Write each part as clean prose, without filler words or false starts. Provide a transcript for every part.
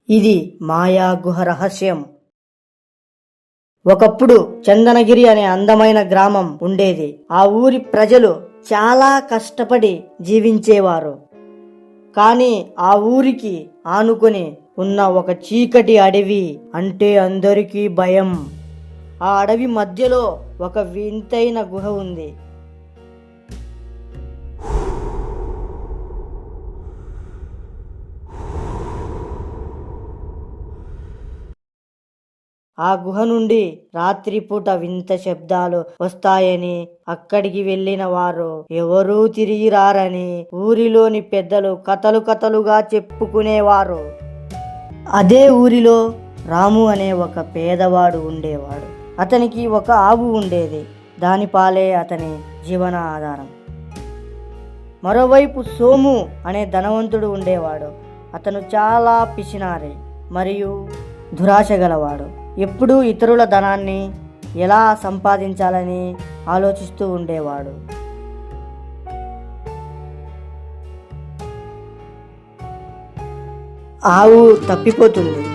ఇది మాయా గుహ రహస్యం. ఒకప్పుడు చందనగిరి అనే అందమైన గ్రామం ఉండేది. ఆ ఊరి ప్రజలు చాలా కష్టపడి జీవించేవారు. కానీ ఆ ఊరికి ఆనుకొని ఉన్న ఒక చీకటి అడవి అంటే అందరికీ భయం. ఆ అడవి మధ్యలో ఒక వింతైన గుహ ఉంది. ఆ గుహ నుండి రాత్రిపూట వింత శబ్దాలు వస్తాయని, అక్కడికి వెళ్లిన వారు ఎవరూ తిరిగి రారని ఊరిలోని పెద్దలు కథలుగా చెప్పుకునేవారు. అదే ఊరిలో రాము అనే ఒక పేదవాడు ఉండేవాడు. అతనికి ఒక ఆవు ఉండేది. దాని పాలే అతని జీవన ఆధారం. మరోవైపు సోము అనే ధనవంతుడు ఉండేవాడు. అతను చాలా పిసినారి మరియు దురాశ గలవాడు. ఎప్పుడూ ఇతరుల ధనాన్ని ఎలా సంపాదించాలని ఆలోచిస్తూ ఉండేవాడు. ఆవు తప్పిపోతుంది.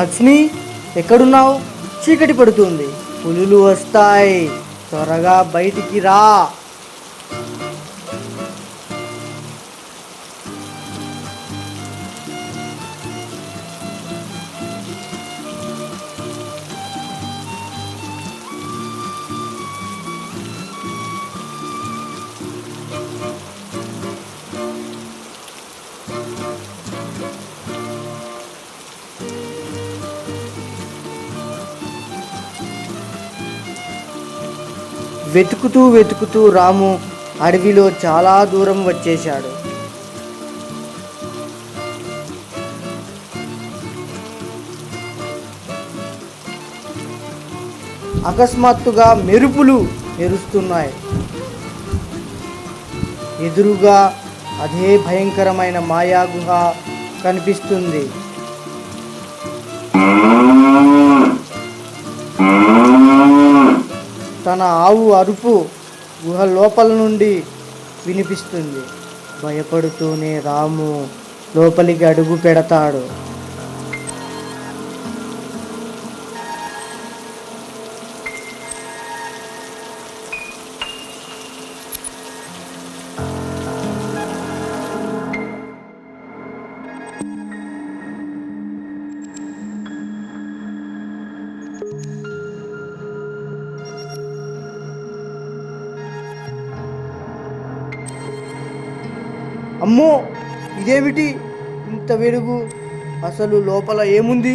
లక్ష్మి, ఎక్కడున్నావు? చీకటి పడుతుంది. పులులు వస్తాయి, త్వరగా బయటికి రా. వెతుకుతూ రాము అడవిలో చాలా దూరం వచ్చేశాడు. అకస్మాత్తుగా మెరుపులు మెరుస్తున్నాయి. ఎదురుగా అదే భయంకరమైన మాయా గుహ కనిపిస్తుంది. తన ఆవు అరుపు గుహ లోపల నుండి వినిపిస్తుంది. భయపడుతూనే రాము లోపలికి అడుగు పెడతాడు. అమ్మో, ఇదేమిటి ఇంత వెలుగు? అసలు లోపల ఏముంది?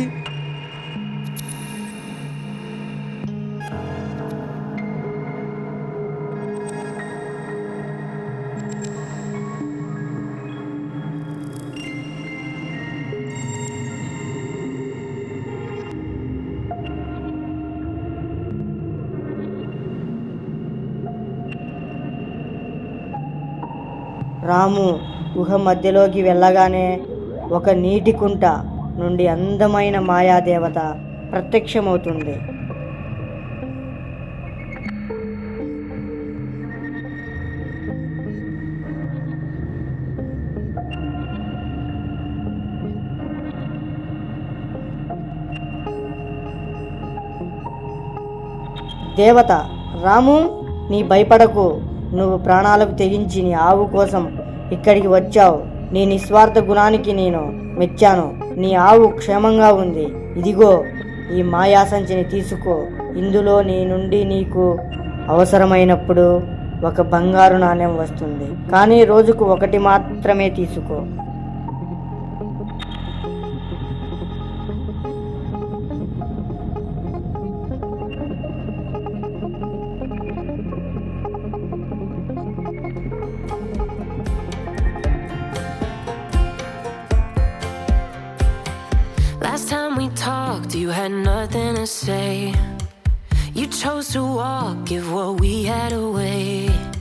రాము గుహ మధ్యలోకి వెళ్ళగానే ఒక నీటి కుంట నుండి అందమైన మాయాదేవత ప్రత్యక్షమవుతుంది. దేవత, రాము, నీ భయపడకు. నువ్వు ప్రాణాలకు తెగించి నీ ఆవు కోసం ఇక్కడికి వచ్చావు. నీ నిస్వార్థ గుణానికి నేను మెచ్చాను. నీ ఆవు క్షేమంగా ఉంది. ఇదిగో ఈ మాయా సంచిని తీసుకో. ఇందులో నీ నుండి నీకు అవసరమైనప్పుడు ఒక బంగారు నాణ్యం వస్తుంది. కానీ రోజుకు ఒకటి మాత్రమే తీసుకో. Last time we talked, you had nothing to say. You chose to walk, give what we had away.